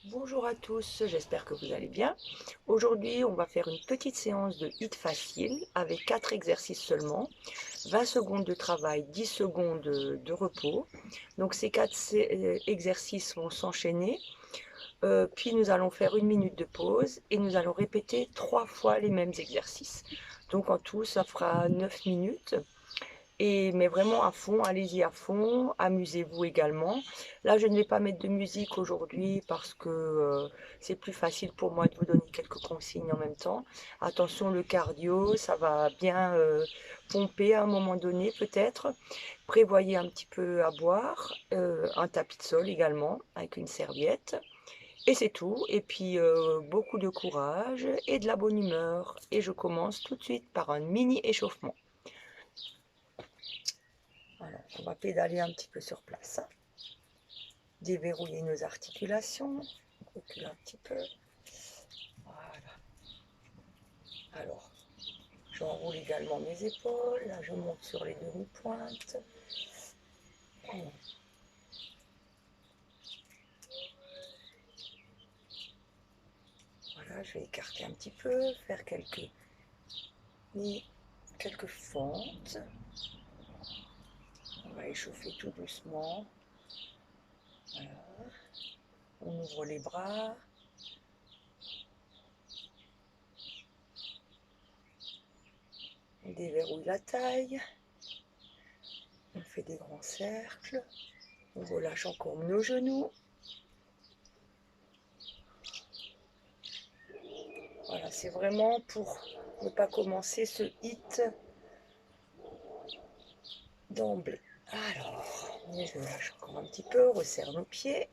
Bonjour à tous, j'espère que vous allez bien. Aujourd'hui, on va faire une petite séance de HIIT facile avec 4 exercices seulement. 20 secondes de travail, 10 secondes de repos. Donc ces 4 exercices vont s'enchaîner. Puis nous allons faire une minute de pause et nous allons répéter 3 fois les mêmes exercices. Donc en tout, ça fera 9 minutes. Mais vraiment à fond, allez-y à fond, amusez-vous également. Là, je ne vais pas mettre de musique aujourd'hui parce que c'est plus facile pour moi de vous donner quelques consignes en même temps. Attention, le cardio, ça va bien pomper à un moment donné peut-être. Prévoyez un petit peu à boire, un tapis de sol également avec une serviette. Et c'est tout. Et puis beaucoup de courage et de la bonne humeur. Et je commence tout de suite par un mini échauffement. Alors, on va pédaler un petit peu sur place. Déverrouiller nos articulations. Reculer un petit peu. Voilà. Alors, j'enroule également mes épaules. Là, je monte sur les demi-pointes. Voilà, je vais écarter un petit peu, faire quelques fentes. On va échauffer tout doucement. Voilà. On ouvre les bras. On déverrouille la taille. On fait des grands cercles. On relâche encore nos genoux. Voilà, c'est vraiment pour ne pas commencer ce HIIT d'emblée. Alors, je lâche encore un petit peu, resserre nos pieds.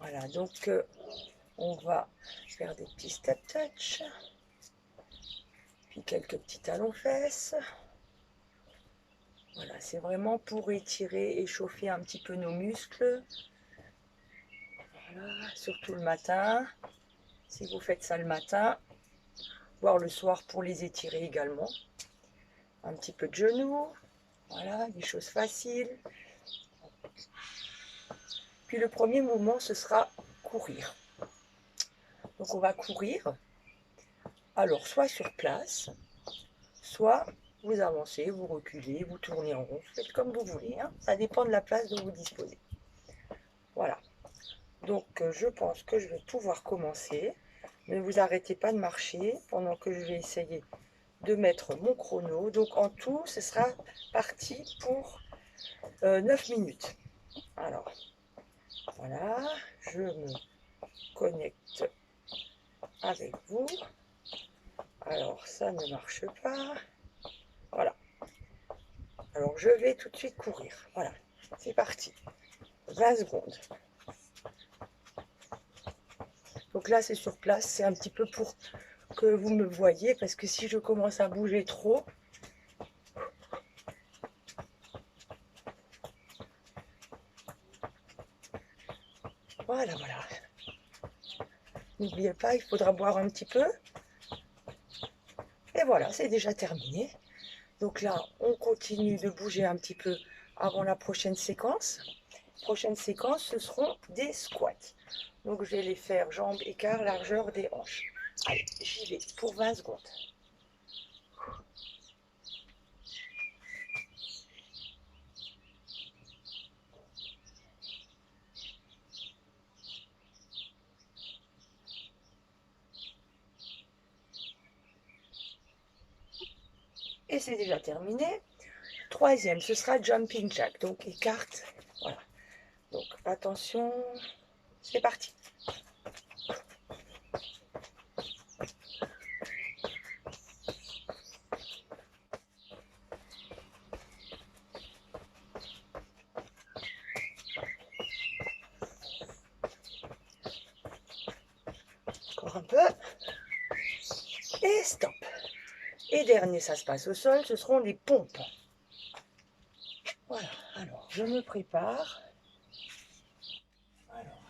Voilà, donc on va faire des petits step touch, puis quelques petits talons-fesses. Voilà, c'est vraiment pour étirer, échauffer un petit peu nos muscles. Voilà, surtout le matin, si vous faites ça le matin, voire le soir pour les étirer également. Un petit peu de genoux, voilà, des choses faciles. Puis le premier mouvement, ce sera courir. Donc on va courir, alors soit sur place, soit vous avancez, vous reculez, vous tournez en rond, faites comme vous voulez, hein. Ça dépend de la place dont vous disposez. Voilà, donc je pense que je vais pouvoir commencer. Ne vous arrêtez pas de marcher pendant que je vais essayer de mettre mon chrono. Donc en tout, ce sera parti pour 9 minutes. Alors, voilà, je me connecte avec vous. Alors, ça ne marche pas. Voilà. Alors, je vais tout de suite courir. Voilà, c'est parti. 20 secondes. Donc là, c'est sur place. C'est un petit peu pour que vous me voyez, parce que si je commence à bouger trop, voilà, voilà. N'oubliez pas, il faudra boire un petit peu. Et voilà, c'est déjà terminé. Donc là, on continue de bouger un petit peu avant la prochaine séquence. Prochaine séquence, ce seront des squats. Donc je vais les faire jambes, écart, largeur des hanches. Allez, j'y vais pour 20 secondes. Et c'est déjà terminé. Troisième, ce sera jumping jack. Donc écarte. Voilà. Donc attention, c'est parti. Encore un peu. Et stop. Et dernier, ça se passe au sol, ce seront des pompes. Voilà, alors je me prépare. Alors,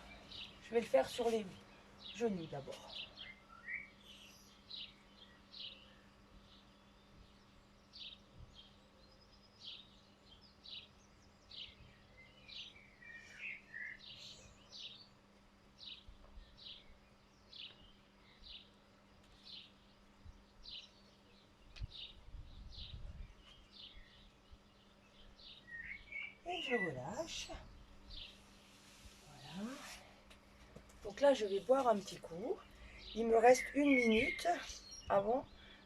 je vais le faire sur les genoux d'abord. je relâche. Voilà. Donc là, je vais boire un petit coup. Il me reste 1 minute avant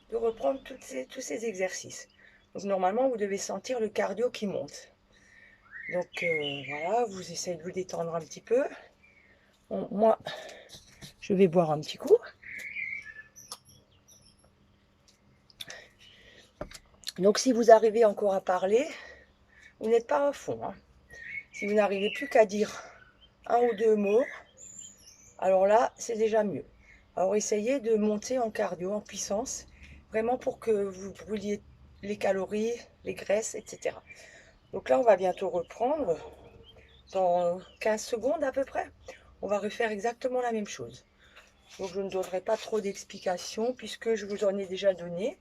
de reprendre tous ces exercices. Donc normalement, vous devez sentir le cardio qui monte. Donc voilà, vous essayez de vous détendre un petit peu. Bon, moi, je vais boire un petit coup. Donc si vous arrivez encore à parler, vous n'êtes pas à fond. Hein. Si vous n'arrivez plus qu'à dire un ou deux mots, alors là, c'est déjà mieux. Alors essayez de monter en cardio, en puissance, vraiment pour que vous brûliez les calories, les graisses, etc. Donc là, on va bientôt reprendre dans 15 secondes à peu près. On va refaire exactement la même chose. Donc je ne donnerai pas trop d'explications puisque je vous en ai déjà donné.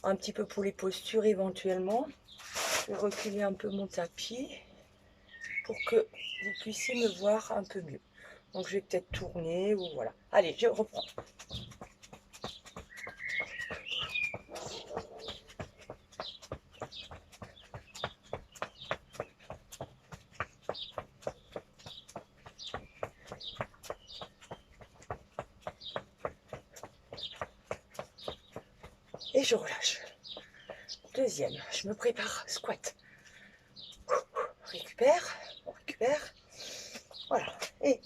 Un petit peu pour les postures éventuellement. Je vais reculer un peu mon tapis pour que vous puissiez me voir un peu mieux. Donc je vais peut-être tourner ou voilà. Allez, je reprends. Et je relâche. Deuxième, je me prépare, squat. Récupère, on récupère. Voilà. Et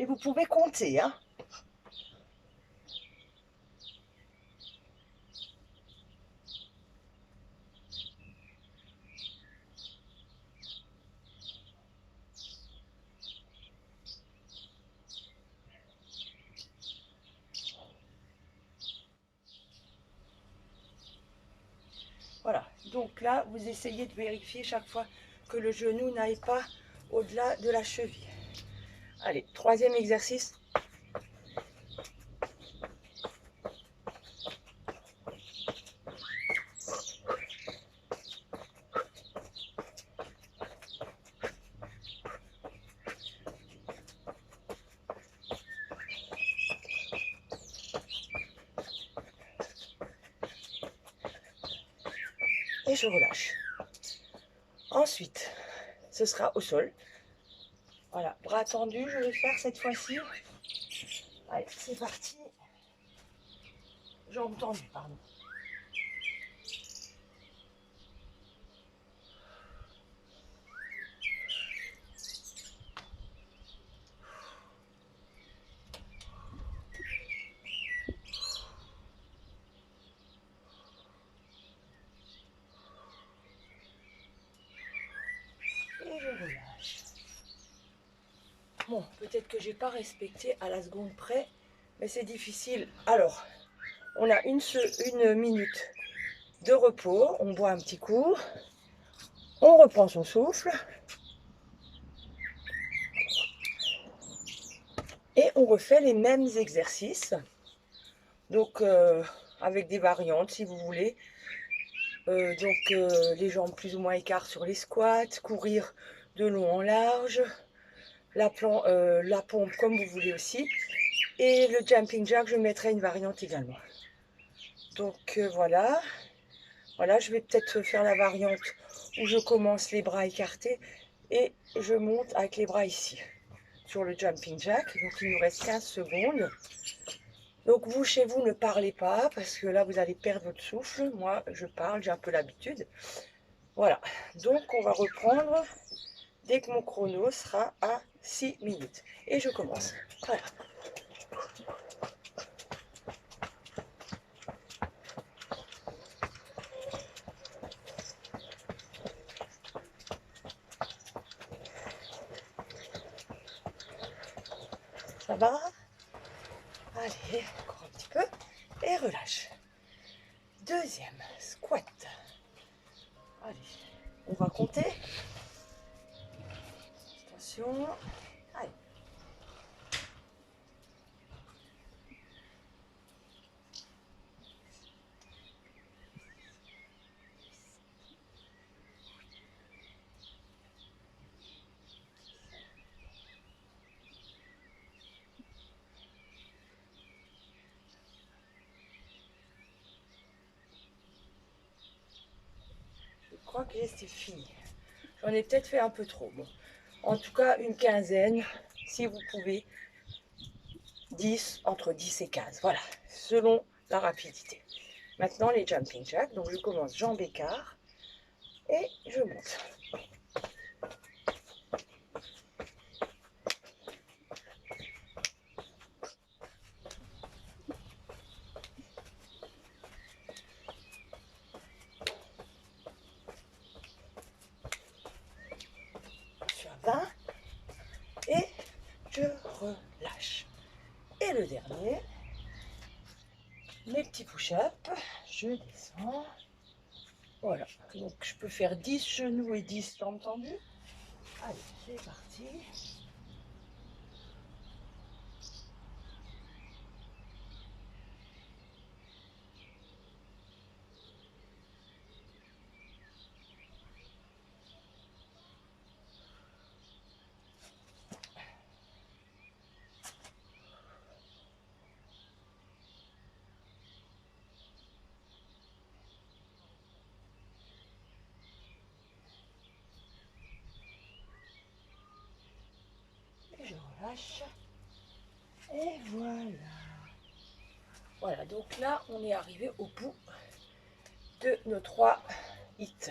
vous pouvez compter, hein. Voilà, donc là, vous essayez de vérifier chaque fois que le genou n'aille pas au-delà de la cheville. Allez, troisième exercice. Et je relâche. Ensuite, ce sera au sol. Voilà, bras tendus, je vais faire cette fois-ci. Allez, c'est parti. Jambes tendues, pardon. Et je relâche. Bon, peut-être que j'ai pas respecté à la seconde près, mais c'est difficile. Alors, on a une minute de repos, on boit un petit coup, on reprend son souffle et on refait les mêmes exercices. Donc, avec des variantes si vous voulez. Les jambes plus ou moins écartes sur les squats, courir de long en large, la pompe comme vous voulez aussi. Et le jumping jack, je mettrai une variante également. Donc voilà. Voilà, je vais peut-être faire la variante où je commence les bras écartés et je monte avec les bras ici sur le jumping jack. Donc il nous reste 15 secondes. Donc vous, chez vous, ne parlez pas parce que là, vous allez perdre votre souffle. Moi, je parle, j'ai un peu l'habitude. Voilà, donc on va reprendre dès que mon chrono sera à 6 minutes. Et je commence. Voilà. Ça va? Allez, encore un petit peu. Et relâche. Deuxième, squat. Allez, on va compter. Attention. Allez. Je crois que c'est fini. J'en ai peut-être fait un peu trop. Bon. En tout cas, une quinzaine, si vous pouvez, 10, entre 10 et 15. Voilà, selon la rapidité. Maintenant, les jumping jacks. Donc, je commence jambes écart et je monte. Je suis à 20 et je relâche. Et le dernier, mes petits push-ups, je descends. Voilà, donc je peux faire 10 genoux et 10 jambes tendues. Allez, c'est parti. Et je relâche. Et voilà. Voilà, donc là, on est arrivé au bout de nos 3 hits.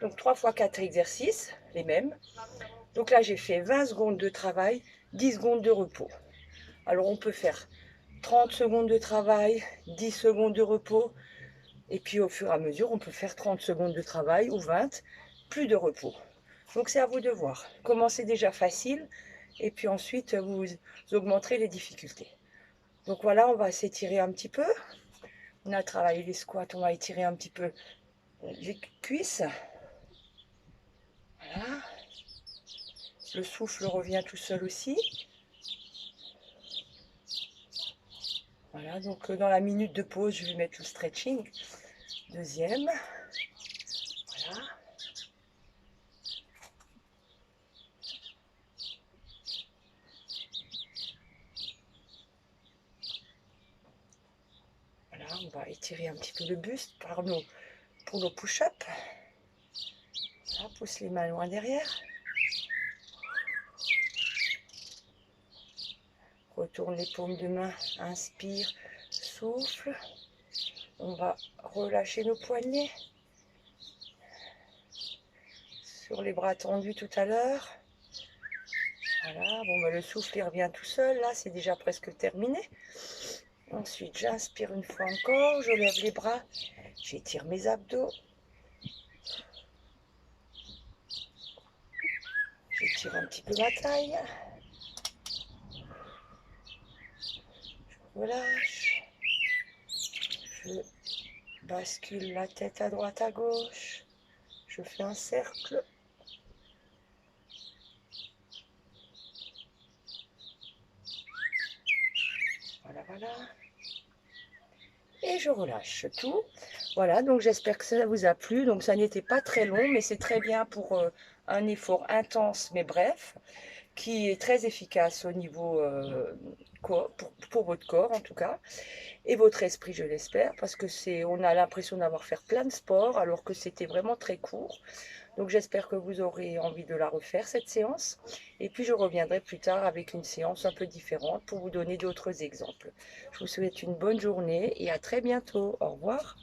Donc 3 fois 4 exercices, les mêmes. Donc là, j'ai fait 20 secondes de travail, 10 secondes de repos. Alors on peut faire 30 secondes de travail, 10 secondes de repos. Et puis au fur et à mesure, on peut faire 30 secondes de travail ou 20, plus de repos. Donc c'est à vous de voir. Commencez déjà facile et puis ensuite vous augmenterez les difficultés. Donc voilà, on va s'étirer un petit peu. On a travaillé les squats, on va étirer un petit peu les cuisses. Voilà. Le souffle revient tout seul aussi. Voilà, donc dans la minute de pause, je vais mettre le stretching. Deuxième. Voilà. Voilà, on va étirer un petit peu le buste pour nos push-ups. Voilà, pousse les mains loin derrière. Retourne les paumes de main, inspire, souffle. On va relâcher nos poignets. Sur les bras tendus tout à l'heure. Voilà, bon bah le souffle il revient tout seul, là c'est déjà presque terminé. Ensuite j'inspire une fois encore, je lève les bras, j'étire mes abdos. J'étire un petit peu ma taille. Je relâche. Je bascule la tête à droite, à gauche. Je fais un cercle. Voilà, voilà. Et je relâche tout. Voilà, donc j'espère que ça vous a plu. Donc ça n'était pas très long, mais c'est très bien pour un effort intense, mais bref, qui est très efficace au niveau corps, pour votre corps en tout cas, et votre esprit, je l'espère, parce que on a l'impression d'avoir fait plein de sports, alors que c'était vraiment très court. Donc j'espère que vous aurez envie de la refaire, cette séance. Et puis je reviendrai plus tard avec une séance un peu différente pour vous donner d'autres exemples. Je vous souhaite une bonne journée et à très bientôt. Au revoir.